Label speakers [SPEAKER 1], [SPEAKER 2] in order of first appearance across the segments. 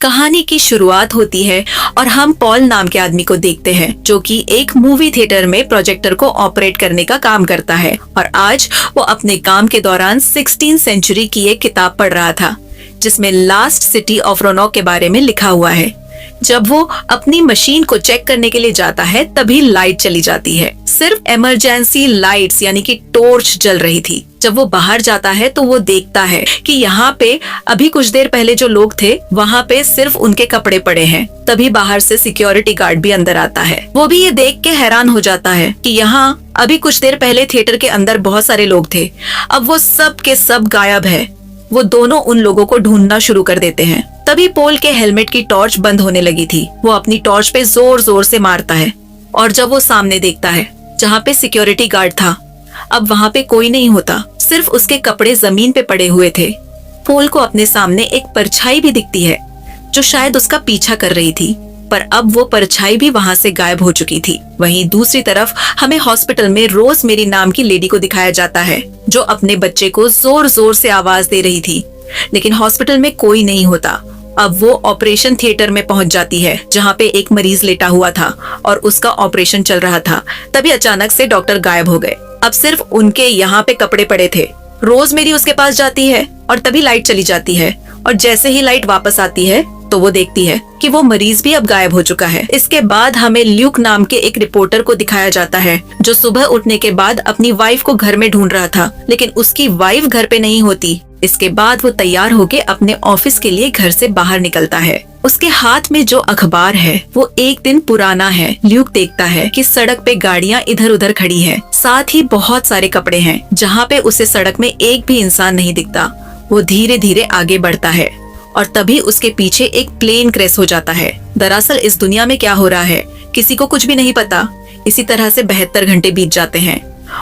[SPEAKER 1] कहानी की शुरुआत होती है और हम पॉल नाम के आदमी को देखते हैं जो कि एक मूवी थिएटर में प्रोजेक्टर को ऑपरेट करने का काम करता है और आज वो अपने काम के दौरान 16th सेंचुरी की एक किताब पढ़ रहा था जिसमें लास्ट सिटी ऑफ रोनोक के बारे में लिखा हुआ है। जब वो अपनी मशीन को चेक करने के लिए जाता है तभी लाइट चली जाती है। सिर्फ इमरजेंसी लाइट्स यानी कि टॉर्च जल रही थी। जब वो बाहर जाता है तो वो देखता है कि यहाँ पे अभी कुछ देर पहले जो लोग थे वहाँ पे सिर्फ उनके कपड़े पड़े हैं। तभी बाहर से सिक्योरिटी गार्ड भी अंदर आता है। वो भी ये देख के हैरान हो जाता है कि यहाँ अभी कुछ देर पहले थिएटर के अंदर बहुत सारे लोग थे, अब वो सब के सब गायब है। वो दोनों उन लोगों को ढूंढना शुरू कर देते हैं। तभी पोल के हेलमेट की टॉर्च बंद होने लगी थी। वो अपनी टॉर्च पे जोर जोर से मारता है और जब वो सामने देखता है जहाँ पे सिक्योरिटी गार्ड था, अब वहाँ पे कोई नहीं होता, सिर्फ उसके कपड़े जमीन पे पड़े हुए थे। पोल को अपने सामने एक परछाई भी दिखती है जो शायद उसका पीछा कर रही थी, पर अब वो परछाई भी वहाँ से गायब हो चुकी थी। वहीं दूसरी तरफ हमें हॉस्पिटल में रोज मेरी नाम की लेडी को दिखाया जाता है जो अपने बच्चे को जोर जोर से आवाज दे रही थी, लेकिन हॉस्पिटल में कोई नहीं होता। अब वो ऑपरेशन थिएटर में पहुंच जाती है जहाँ पे एक मरीज लेटा हुआ था और उसका ऑपरेशन चल रहा था। तभी अचानक से डॉक्टर गायब हो गए। अब सिर्फ उनके यहाँ पे कपड़े पड़े थे। रोज मेरी उसके पास जाती है और तभी लाइट चली जाती है और जैसे ही लाइट वापस आती है तो वो देखती है कि वो मरीज भी अब गायब हो चुका है। इसके बाद हमें ल्यूक नाम के एक रिपोर्टर को दिखाया जाता है जो सुबह उठने के बाद अपनी वाइफ को घर में ढूंढ रहा था, लेकिन उसकी वाइफ घर पे नहीं होती। इसके बाद वो तैयार होके अपने ऑफिस के लिए घर से बाहर निकलता है। उसके हाथ में जो अखबार है वो एक दिन पुराना है। ल्यूक देखता है कि सड़क पे गाड़ियाँ इधर उधर खड़ी हैं, साथ ही बहुत सारे कपड़े हैं जहाँ पे उसे सड़क में एक भी इंसान नहीं दिखता। वो धीरे धीरे आगे बढ़ता है और तभी उसके पीछे एक प्लेन क्रैश हो जाता है। दरअसल इस दुनिया में क्या हो रहा है किसी को कुछ भी नहीं पता। इसी तरह से 72 घंटे बीत जाते हैं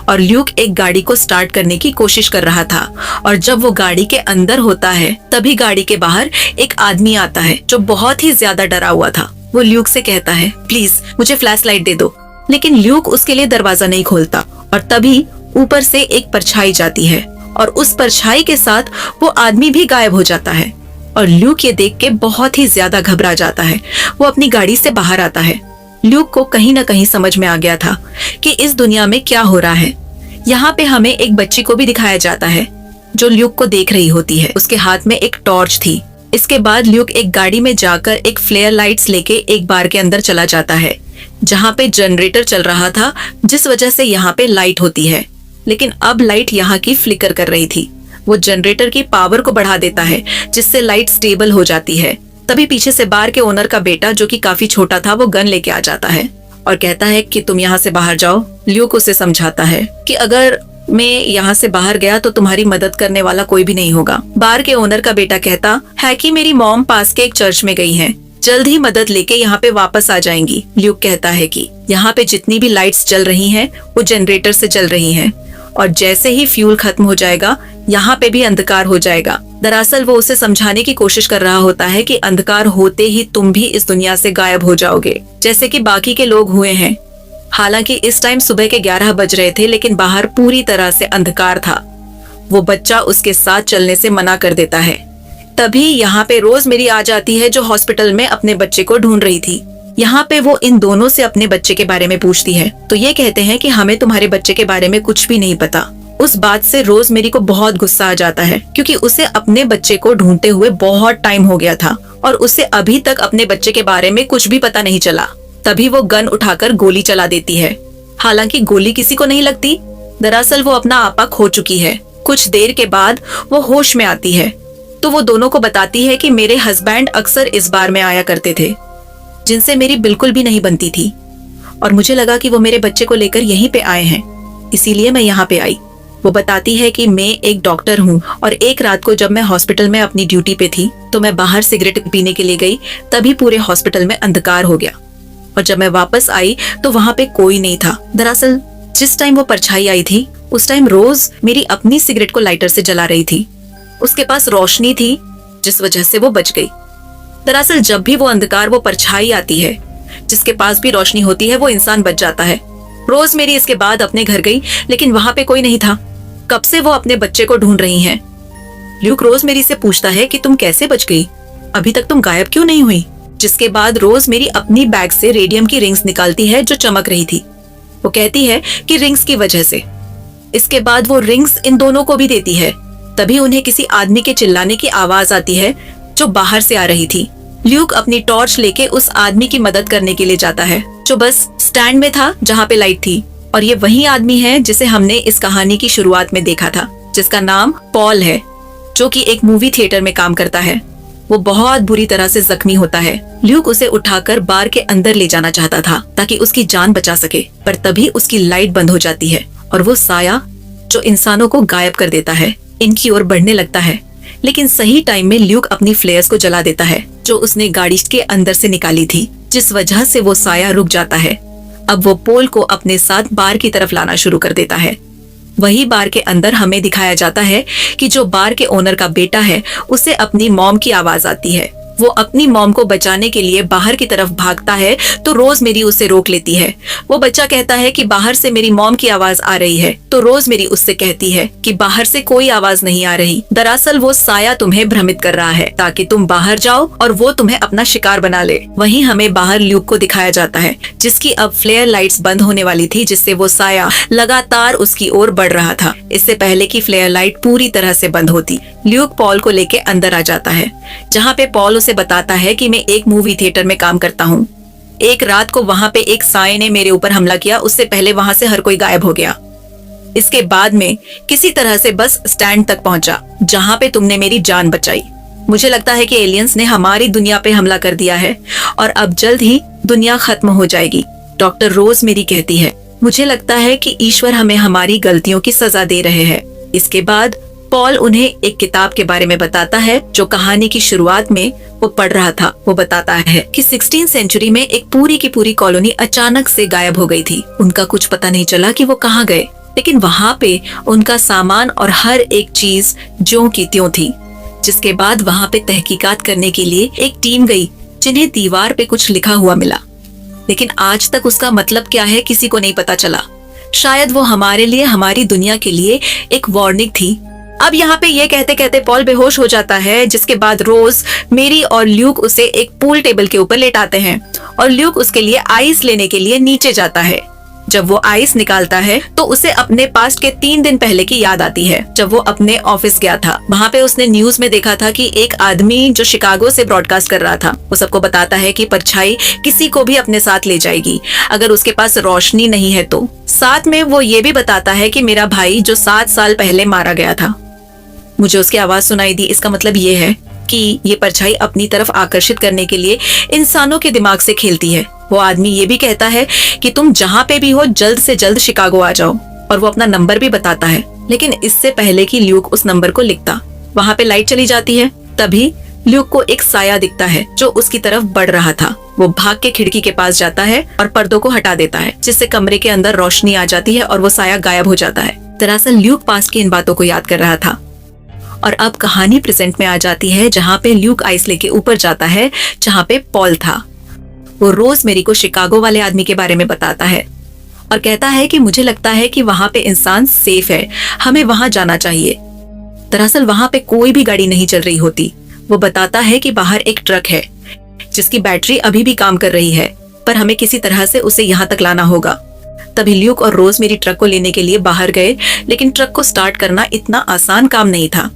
[SPEAKER 1] और ल्यूक एक गाड़ी को स्टार्ट करने की कोशिश कर रहा था और जब वो गाड़ी के अंदर होता है तभी गाड़ी के बाहर एक आदमी आता है जो बहुत ही ज्यादा डरा हुआ था। वो ल्यूक से कहता है, प्लीज मुझे फ्लैश लाइट दे दो, लेकिन ल्यूक उसके लिए दरवाजा नहीं खोलता और तभी ऊपर से एक परछाई जाती है और उस परछाई के साथ वो आदमी भी गायब हो जाता है और ल्यूक ये देख के बहुत ही ज्यादा घबरा जाता है। वो अपनी गाड़ी से बाहर आता है। ल्यूक को कहीं न कहीं समझ में आ गया था कि इस दुनिया में क्या हो रहा है। यहाँ पे हमें एक बच्ची को भी दिखाया जाता है जो ल्यूक को देख रही होती है। उसके हाथ में एक टॉर्च थी। इसके बाद ल्यूक एक गाड़ी में जाकर एक फ्लेयर लाइट्स लेके एक बार के अंदर चला जाता है जहाँ पे जनरेटर चल रहा था, जिस वजह से यहाँ पे लाइट होती है, लेकिन अब लाइट यहाँ की फ्लिकर कर रही थी। वो जनरेटर की पावर को बढ़ा देता है जिससे लाइट स्टेबल हो जाती है। तभी पीछे से बार के ओनर का बेटा जो कि काफी छोटा था वो गन लेके आ जाता है और कहता है कि तुम यहाँ से बाहर जाओ। ल्यूक उसे समझाता है कि अगर मैं यहाँ से बाहर गया तो तुम्हारी मदद करने वाला कोई भी नहीं होगा। बार के ओनर का बेटा कहता है कि मेरी मॉम पास के एक चर्च में गई है, जल्द ही मदद लेके यहाँ पे वापस आ जाएंगी। ल्यूक कहता है कि यहाँ पे जितनी भी लाइट्स जल रही हैं वो जनरेटर से जल रही हैं और जैसे ही फ्यूल खत्म हो जाएगा यहाँ पे भी अंधकार हो जाएगा। दरअसल वो उसे समझाने की कोशिश कर रहा होता है कि अंधकार होते ही तुम भी इस दुनिया से गायब हो जाओगे जैसे कि बाकी के लोग हुए हैं। हालांकि इस टाइम सुबह के 11 बज रहे थे लेकिन बाहर पूरी तरह से अंधकार था। वो बच्चा उसके साथ चलने से मना कर देता है। तभी यहाँ पे रोज मेरी आ जाती है जो हॉस्पिटल में अपने बच्चे को ढूंढ रही थी। यहाँ पे वो इन दोनों से अपने बच्चे के बारे में पूछती है तो ये कहते हैं कि हमें तुम्हारे बच्चे के बारे में कुछ भी नहीं पता। उस बात से रोज मेरी को बहुत गुस्सा आ जाता है क्योंकि उसे अपने बच्चे को ढूंढते हुए बहुत टाइम हो गया था और उसे अभी तक अपने बच्चे के बारे में कुछ भी पता नहीं चला। तभी वो गन उठाकर गोली चला देती है। हालांकि गोली किसी को नहीं लगती। दरअसल वो अपना आपा खो चुकी है। कुछ देर के बाद वो होश में आती है तो वो दोनों को बताती है कि मेरे हस्बैंड अक्सर इस बार में आया करते थे जिनसे मेरी बिल्कुल भी नहीं बनती थी और मुझे लगा कि वो मेरे बच्चे को लेकर यहीं पे आए हैं, इसीलिए मैं यहाँ पे आई। वो बताती है कि मैं एक डॉक्टर हूँ और एक रात को जब मैं हॉस्पिटल में अपनी ड्यूटी पे थी तो मैं बाहर सिगरेट पीने के लिए गई, तभी पूरे हॉस्पिटल में अंधकार हो गया और जब मैं वापस आई तो वहाँ पे कोई नहीं था। दरअसल जिस टाइम वो परछाई आई थी उस टाइम रोज मेरी अपनी सिगरेट को लाइटर से जला रही थी। उसके पास रोशनी थी जिस वजह से वो बच गई। दरअसल जब भी वो अंधकार वो परछाई आती है जिसके पास भी रोशनी होती है वो इंसान बच जाता है। रोज मेरी इसके बाद अपने घर गई लेकिन वहाँ पे कोई नहीं था। कब से वो अपने बच्चे को ढूंढ रही हैं। ल्यूक रोज मेरी से पूछता है कि तुम कैसे बच गई। अभी तक तुम गायब क्यों नहीं हुई? जिसके बाद रोज मेरी अपनी बैग से रेडियम की रिंग्स निकालती है जो चमक रही थी। वो कहती है कि रिंग्स की वजह से। इसके बाद वो रिंग्स इन दोनों को भी देती है। तभी उन्हें किसी आदमी के चिल्लाने की आवाज आती है जो बाहर से आ रही थी। ल्यूक अपनी टॉर्च लेके उस आदमी की मदद करने के लिए जाता है जो बस स्टैंड में था जहाँ पे लाइट थी। और ये वही आदमी है जिसे हमने इस कहानी की शुरुआत में देखा था, जिसका नाम पॉल है, जो कि एक मूवी थिएटर में काम करता है। वो बहुत बुरी तरह से जख्मी होता है। ल्यूक उसे उठाकर बार के अंदर ले जाना चाहता था ताकि उसकी जान बचा सके, पर तभी उसकी लाइट बंद हो जाती है और वो साया जो इंसानों को गायब कर देता है इनकी ओर बढ़ने लगता है। लेकिन सही टाइम में ल्यूक अपनी फ्लेयर्स को जला देता है जो उसने गाड़ी के अंदर से निकाली थी, जिस वजह से वो साया रुक जाता है। अब वो पोल को अपने साथ बार की तरफ लाना शुरू कर देता है। वही बार के अंदर हमें दिखाया जाता है कि जो बार के ओनर का बेटा है उसे अपनी मॉम की आवाज आती है। वो अपनी मॉम को बचाने के लिए बाहर की तरफ भागता है तो रोजमेरी उसे रोक लेती है। वो बच्चा कहता है कि बाहर से मेरी मॉम की आवाज आ रही है, तो रोजमेरी उससे कहती है कि बाहर से कोई आवाज नहीं आ रही। दरअसल वो साया तुम्हें भ्रमित कर रहा है ताकि तुम बाहर जाओ और वो तुम्हें अपना शिकार बना ले। वहीं हमें बाहर ल्यूक को दिखाया जाता है जिसकी अब फ्लेयर लाइट्स बंद होने वाली थी, जिससे वो साया लगातार उसकी ओर बढ़ रहा था। इससे पहले कि फ्लेयर लाइट पूरी तरह से बंद होती, ल्यूक पॉल को लेके अंदर आ जाता है, जहाँ पे पॉल उसे बताता है कि मैं एक मूवी थिएटर में काम करता हूँ। एक रात को वहाँ पे एक साये ने मेरे ऊपर हमला किया, उससे पहले वहाँ से हर कोई गायब हो गया। इसके बाद में किसी तरह से बस स्टैंड तक पहुंचा जहाँ पे तुमने मेरी जान बचाई। मुझे लगता है कि एलियंस ने हमारी दुनिया पे हमला कर दिया है और अब जल्द ही दुनिया खत्म हो जाएगी, डॉक्टर रोजमेरी कहती है। मुझे लगता है कि ईश्वर हमें हमारी गलतियों की सजा दे रहे हैं। इसके बाद पॉल उन्हें एक किताब के बारे में बताता है जो कहानी की शुरुआत में वो पढ़ रहा था। वो बताता है कि 16वीं सेंचुरी में एक पूरी की पूरी कॉलोनी अचानक से गायब हो गई थी। उनका कुछ पता नहीं चला कि वो कहाँ गए, लेकिन वहाँ पे उनका सामान और हर एक चीज ज्यों की त्यों थी। जिसके बाद वहाँ पे तहकीकात करने के लिए एक टीम गई जिन्हें दीवार पे कुछ लिखा हुआ मिला, लेकिन आज तक उसका मतलब क्या है किसी को नहीं पता चला। शायद वो हमारे लिए, हमारी दुनिया के लिए एक वार्निंग थी। अब यहाँ पे ये कहते कहते पॉल बेहोश हो जाता है, जिसके बाद रोज, मेरी और ल्यूक उसे एक पूल टेबल के ऊपर लेटाते हैं और ल्यूक उसके लिए आइस लेने के लिए नीचे जाता है। जब वो आइस निकालता है तो उसे अपने पास्ट के 3 दिन पहले की याद आती है, जब वो अपने ऑफिस गया था। वहाँ पे उसने न्यूज में देखा था कि एक आदमी जो शिकागो से ब्रॉडकास्ट कर रहा था, वो सबको बताता है कि परछाई किसी को भी अपने साथ ले जाएगी अगर उसके पास रोशनी नहीं है तो। साथ में वो ये भी बताता है कि मेरा भाई जो 7 साल पहले मारा गया था, मुझे उसकी आवाज सुनाई दी। इसका मतलब ये है कि ये परछाई अपनी तरफ आकर्षित करने के लिए इंसानों के दिमाग से खेलती है। वो आदमी ये भी कहता है कि तुम जहाँ पे भी हो जल्द से जल्द शिकागो आ जाओ, और वो अपना नंबर भी बताता है। लेकिन इससे पहले कि ल्यूक उस नंबर को लिखता, वहाँ पे लाइट चली जाती है। तभी ल्यूक को एक साया दिखता है जो उसकी तरफ बढ़ रहा था। वो भाग के खिड़की के पास जाता है और पर्दों को हटा देता है, जिससे कमरे के अंदर रोशनी आ जाती है और वो साया गायब हो जाता है। दरअसल ल्यूक पास की इन बातों को याद कर रहा था। और अब कहानी प्रेजेंट में आ जाती है, जहाँ पे ल्यूक आइस लेके ऊपर जाता है जहाँ पे पॉल था। वो रोजमेरी को शिकागो वाले आदमी के बारे में बताता है और कहता है कि मुझे लगता है कि वहाँ पे इंसान सेफ है, हमें वहाँ जाना चाहिए। दरअसल वहाँ पे कोई भी गाड़ी नहीं चल रही होती। वो बताता है कि बाहर एक ट्रक है जिसकी बैटरी अभी भी काम कर रही है, पर हमें किसी तरह से उसे यहाँ तक लाना होगा। तभी ल्यूक और रोजमेरी ट्रक को लेने के लिए बाहर गए, लेकिन ट्रक को स्टार्ट करना इतना आसान काम नहीं था।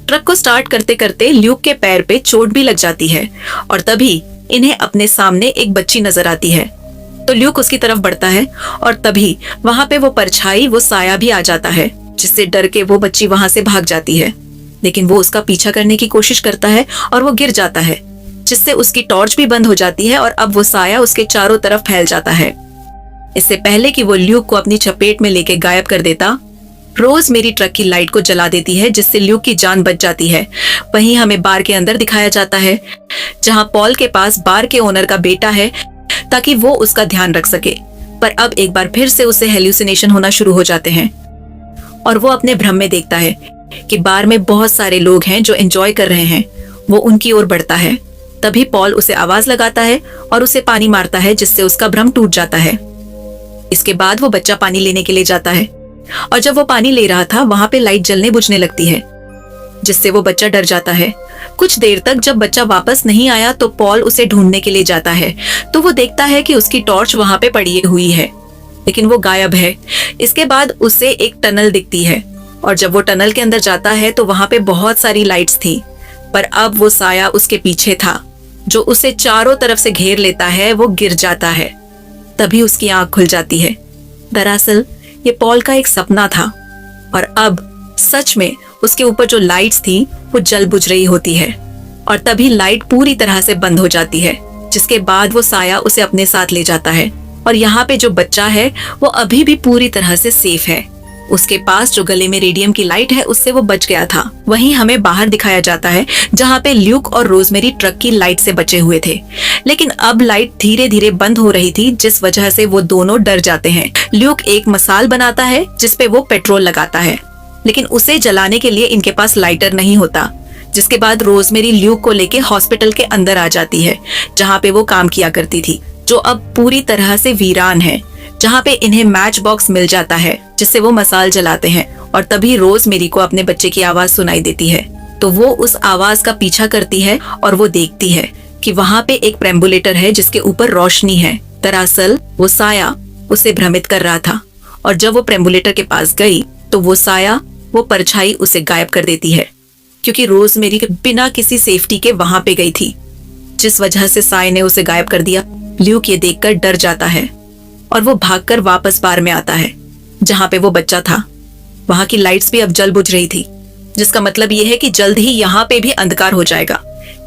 [SPEAKER 1] ट्रक को स्टार्ट करते करते ल्यूक के पैर पे चोट भी लग जाती है और तभी इन्हें अपने सामने एक बच्ची नजर आती है। तो ल्यूक उसकी तरफ बढ़ता है और तभी वहां पे वो परछाई, वो साया भी आ जाता है, जिससे डर के वो बच्ची वहां से भाग जाती है। लेकिन वो उसका पीछा करने की कोशिश करता है और वो गिर जाता है, जिससे उसकी टॉर्च भी बंद हो जाती है और अब वो साया उसके चारों तरफ फैल जाता है। इससे पहले कि वो ल्यूक को अपनी चपेट में लेके गायब कर देता, रोजमेरी ट्रक की लाइट को जला देती है, जिससे ल्यूक की जान बच जाती है। वहीं हमें बार के अंदर दिखाया जाता है, जहां पॉल के पास बार के ओनर का बेटा है ताकि वो उसका ध्यान रख सके। पर अब एक बार फिर से उसे हेल्यूसिनेशन होना शुरू हो जाते हैं और वो अपने भ्रम में देखता है कि बार में बहुत सारे लोग हैं जो एंजॉय कर रहे हैं। वो उनकी ओर बढ़ता है। तभी पॉल उसे आवाज लगाता है और उसे पानी मारता है, जिससे उसका भ्रम टूट जाता है। इसके बाद वो बच्चा पानी लेने के लिए जाता है और जब वो पानी ले रहा था, वहां पे लाइट जलने बुझने लगती है। जिससे वो बच्चा डर जाता है। कुछ देर तक जब बच्चा वापस नहीं आया तो पॉल उसे ढूंढने के लिए जाता है, तो वो देखता है कि उसकी टॉर्च वहां पे पड़ी हुई है, लेकिन वो गायब है। इसके बाद उसे एक टनल दिखती है और जब वो टनल के अंदर जाता है तो वहां पे बहुत सारी लाइट्स थी, पर अब वो साया उसके पीछे था जो उसे चारों तरफ से घेर लेता है। वो गिर जाता है, तभी उसकी आंख खुल जाती है। दरअसल ये पॉल का एक सपना था और अब सच में उसके ऊपर जो लाइट्स थी वो जल बुझ रही होती है और तभी लाइट पूरी तरह से बंद हो जाती है, जिसके बाद वो साया उसे अपने साथ ले जाता है और यहाँ पे जो बच्चा है वो अभी भी पूरी तरह से सेफ है। उसके पास जो गले में रेडियम की लाइट है उससे वो बच गया था। वहीं हमें बाहर दिखाया जाता है जहाँ पे ल्यूक और रोजमेरी ट्रक की लाइट से बचे हुए थे, लेकिन अब लाइट धीरे धीरे बंद हो रही थी, जिस वजह से वो दोनों डर जाते हैं। ल्यूक एक मसाल बनाता है जिसपे वो पेट्रोल लगाता है, लेकिन उसे जलाने के लिए इनके पास लाइटर नहीं होता। जिसके बाद रोजमेरी ल्यूक को लेके हॉस्पिटल के अंदर आ जाती है जहाँ पे वो काम किया करती थी, जो अब पूरी तरह से वीरान है, जहाँ पे इन्हें मैच बॉक्स मिल जाता है जिससे वो मसाल जलाते हैं। और तभी रोजमेरी को अपने बच्चे की आवाज सुनाई देती है, तो वो उस आवाज का पीछा करती है और वो देखती है कि वहाँ पे एक प्रेम्बुलेटर है जिसके ऊपर रोशनी है। दरअसल वो साया उसे भ्रमित कर रहा था और जब वो प्रेम्बुलेटर के पास गई तो वो साया, वो परछाई उसे गायब कर देती है, क्योंकि रोजमेरी के बिना किसी सेफ्टी के वहां पे गई थी, जिस वजह से साय ने उसे गायब कर दिया। ल्यूक ये देखकर डर जाता है और वो भागकर वापस बार में आता है जहाँ पे वो बच्चा था। वहां की लाइट्स भी अब जल बुझ रही थी, जिसका मतलब ये है कि जल्द ही यहाँ पे भी अंधकार हो जाएगा।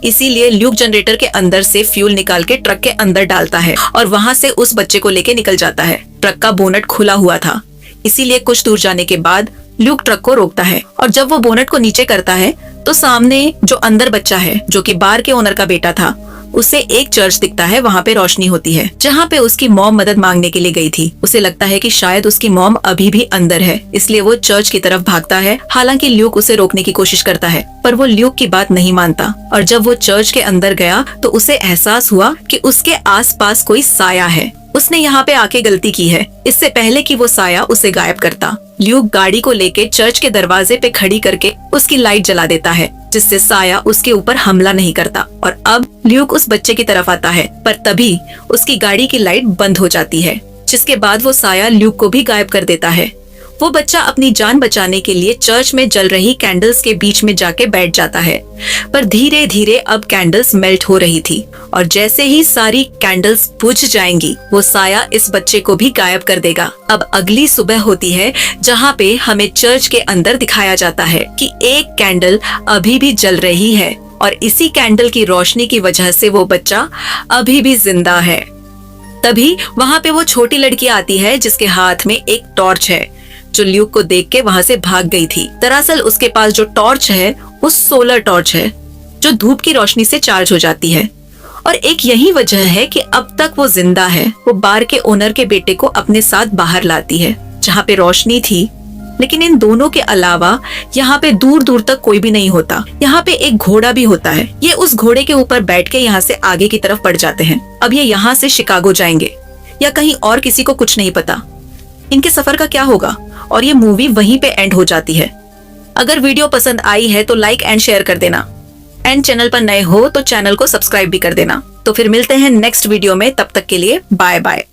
[SPEAKER 1] इसीलिए ल्यूक जनरेटर के अंदर से फ्यूल निकाल के ट्रक के अंदर डालता है और वहां से उस बच्चे को लेके निकल जाता है। ट्रक का बोनट खुला हुआ था, इसीलिए कुछ दूर जाने के बाद ल्यूक ट्रक को रोकता है और जब वो बोनट को नीचे करता है तो सामने जो अंदर बच्चा है, जो कि बार के ओनर का बेटा था, उसे एक चर्च दिखता है। वहाँ पे रोशनी होती है जहाँ पे उसकी मॉम मदद मांगने के लिए गई थी। उसे लगता है कि शायद उसकी मॉम अभी भी अंदर है, इसलिए वो चर्च की तरफ भागता है। हालांकि ल्यूक उसे रोकने की कोशिश करता है, पर वो ल्यूक की बात नहीं मानता और जब वो चर्च के अंदर गया तो उसे एहसास हुआ कि उसके आसपास कोई साया है। उसने यहाँ पे आके गलती की है, इससे पहले कि वो साया उसे गायब करता। ल्यूक गाड़ी को लेके चर्च के दरवाजे पे खड़ी करके उसकी लाइट जला देता है, जिससे साया उसके ऊपर हमला नहीं करता। और अब ल्यूक उस बच्चे की तरफ आता है, पर तभी उसकी गाड़ी की लाइट बंद हो जाती है, जिसके बाद वो साया ल्यूक को भी गायब कर देता है। वो बच्चा अपनी जान बचाने के लिए चर्च में जल रही कैंडल्स के बीच में जाके बैठ जाता है, पर धीरे धीरे अब कैंडल्स मेल्ट हो रही थी और जैसे ही सारी कैंडल्स बुझ जाएंगी वो साया इस बच्चे को भी गायब कर देगा। अब अगली सुबह होती है जहाँ पे हमें चर्च के अंदर दिखाया जाता है कि एक कैंडल अभी भी जल रही है और इसी कैंडल की रोशनी की वजह से वो बच्चा अभी भी जिंदा है। तभी वहाँ पे वो छोटी लड़की आती है जिसके हाथ में एक टॉर्च है, जो ल्यूक को देख के वहां से भाग गई थी। दरअसल उसके पास जो टॉर्च है वो सोलर टॉर्च है, जो धूप की रोशनी से चार्ज हो जाती है और एक यही वजह है कि अब तक वो जिंदा है। वो बार के ओनर के बेटे को अपने साथ बाहर लाती है जहाँ पे रोशनी थी, लेकिन इन दोनों के अलावा यहाँ पे दूर दूर तक कोई भी नहीं होता। यहाँ पे एक घोड़ा भी होता है। ये उस घोड़े के ऊपर बैठ के यहाँ से आगे की तरफ बढ़ जाते हैं। अब ये यहाँ से शिकागो जाएंगे या कहीं और, किसी को कुछ नहीं पता इनके सफर का क्या होगा और ये मूवी वहीं पे एंड हो जाती है। अगर वीडियो पसंद आई है तो लाइक एंड शेयर कर देना एंड चैनल पर नए हो तो चैनल को सब्सक्राइब भी कर देना। तो फिर मिलते हैं नेक्स्ट वीडियो में, तब तक के लिए बाय बाय।